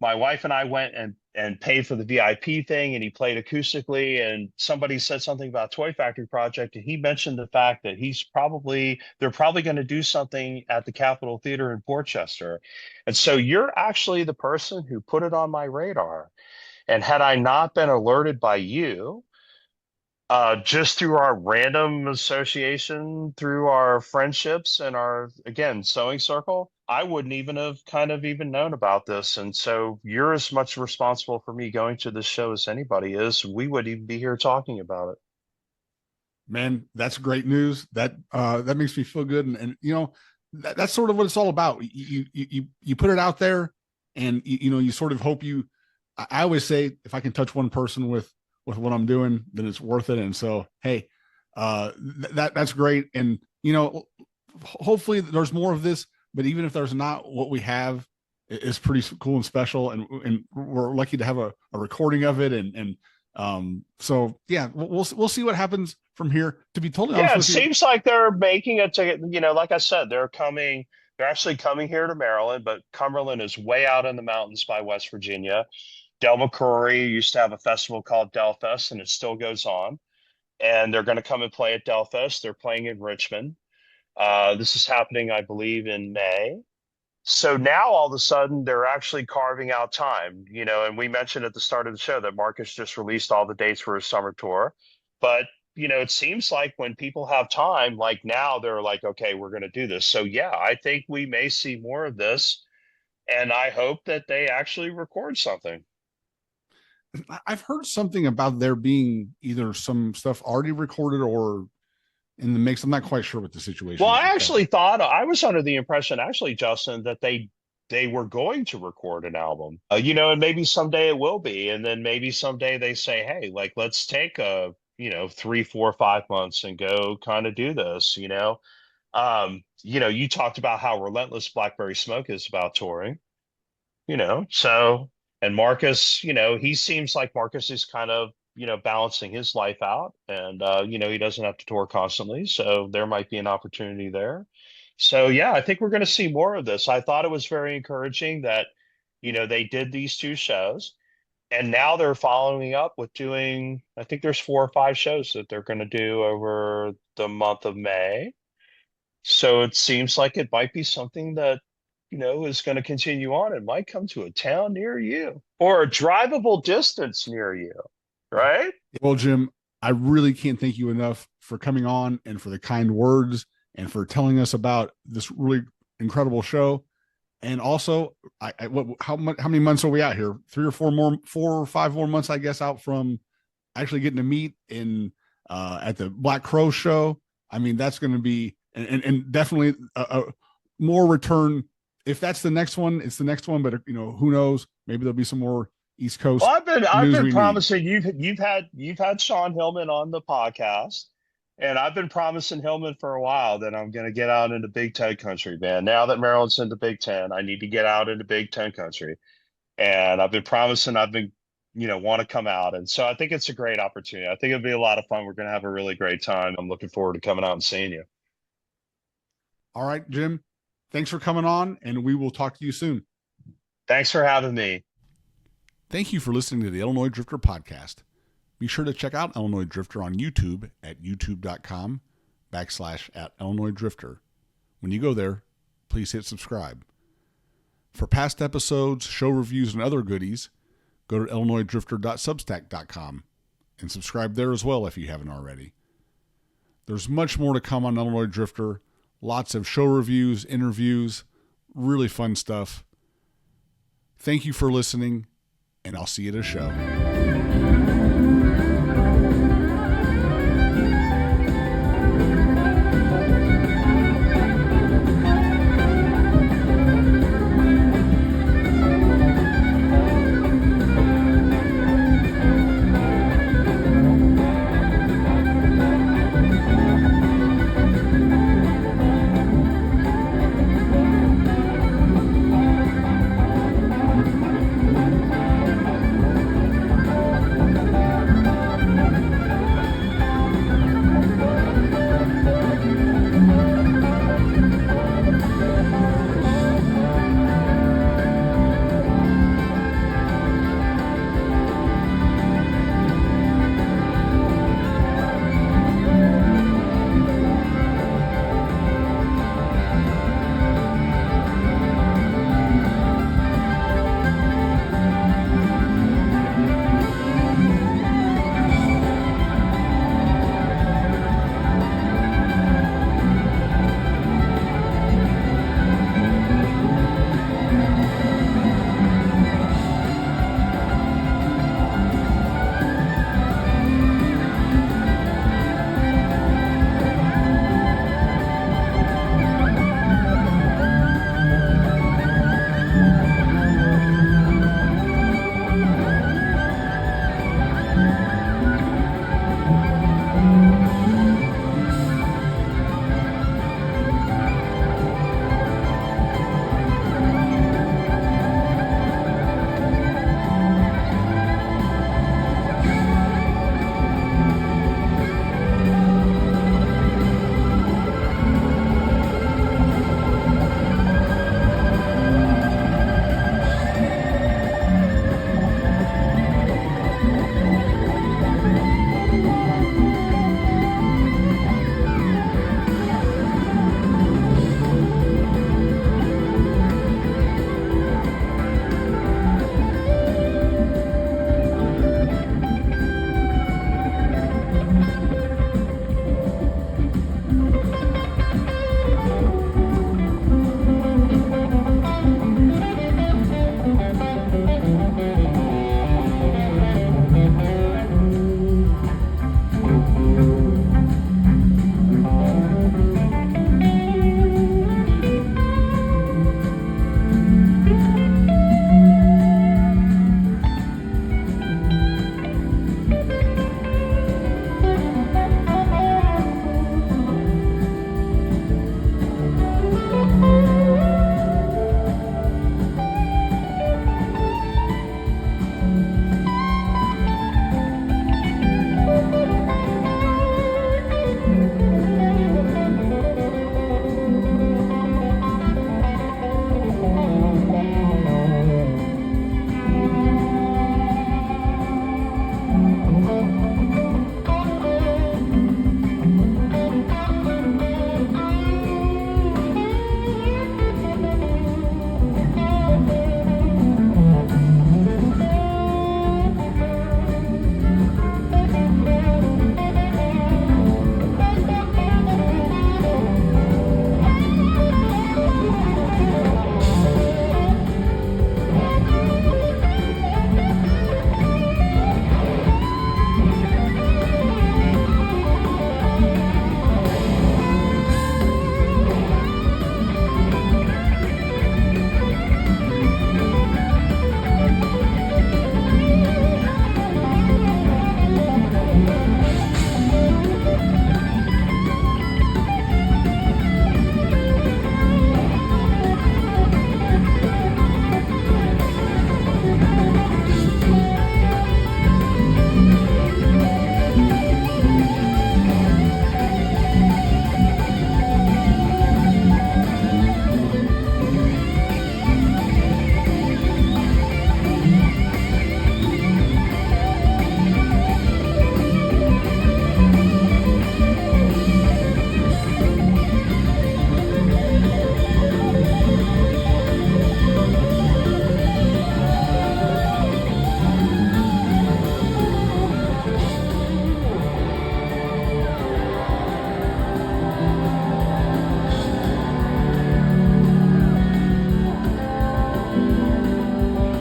my wife and I went and paid for the VIP thing and he played acoustically. And somebody said something about Toy Factory Project. And he mentioned the fact that they're probably going to do something at the Capitol Theater in Portchester. And so you're actually the person who put it on my radar. And had I not been alerted by you, just through our random association, through our friendships and our, again, sewing circle, I wouldn't even have kind of even known about this. And so you're as much responsible for me going to this show as anybody is. We wouldn't even be here talking about it. Man, that's great news. That makes me feel good. And that's sort of what it's all about. You put it out there and you sort of hope I always say, if I can touch one person with what I'm doing, then it's worth it. And so, hey, that's great. And, hopefully there's more of this, but even if there's not, what we have is pretty cool and special. And we're lucky to have a recording of it. So yeah, we'll see what happens from here, to be totally honest Yeah, it with you. seems like they're making it to, like I said, they're actually coming here to Maryland, but Cumberland is way out in the mountains by West Virginia. Del McCrory used to have a festival called Del Fest, and it still goes on. And they're going to come and play at Del Fest. They're playing in Richmond. This is happening, I believe, in May. So now all of a sudden they're actually carving out time, and we mentioned at the start of the show that Marcus just released all the dates for his summer tour. But, it seems like when people have time, like now they're like, okay, we're going to do this. So yeah, I think we may see more of this. And I hope that they actually record something. I've heard something about there being either some stuff already recorded or in the mix. I'm not quite sure what the situation Well, is I with that. actually thought I was under the impression, actually, Justin, that they were going to record an album, and maybe someday it will be, and then maybe someday they say, hey, like let's take 3, 4, 5 months and go kind of do this, you talked about how relentless Blackberry Smoke is about touring, so and Marcus, he seems like Marcus is kind of balancing his life out and he doesn't have to tour constantly, so there might be an opportunity there. So yeah, I think we're going to see more of this. I thought it was very encouraging that they did these two shows and now they're following up with doing, I think there's 4 or 5 shows that they're going to do over the month of May. So it seems like it might be something that, is going to continue on. It might come to a town near you or a drivable distance near you, right? Well, Jim, I really can't thank you enough for coming on and for the kind words and for telling us about this really incredible show. And also, how many months are we out here? 4 or 5 more months, I guess, out from actually getting to meet in at the Black Crow show. I mean, that's going to be and definitely a more return. If that's the next one, it's the next one. But who knows? Maybe there'll be some more East Well, Coast I've news been we need. promising you've had Sean Hillman on the podcast, and I've been promising Hillman for a while that I'm going to get out into Big Ten country, man. Now that Maryland's in the Big Ten, I need to get out into Big Ten country, and I've been promising I've been want to come out, and so I think it's a great opportunity. I think it'll be a lot of fun. We're going to have a really great time. I'm looking forward to coming out and seeing you. All right, Jim. Thanks for coming on, and we will talk to you soon. Thanks for having me. Thank you for listening to the Illinois Drifter podcast. Be sure to check out Illinois Drifter on YouTube at youtube.com/@Illinois Drifter. When you go there, please hit subscribe. For past episodes, show reviews, and other goodies, go to illinoisdrifter.substack.com and subscribe there as well if you haven't already. There's much more to come on Illinois Drifter. Lots of show reviews, interviews, really fun stuff. Thank you for listening, and I'll see you at a show.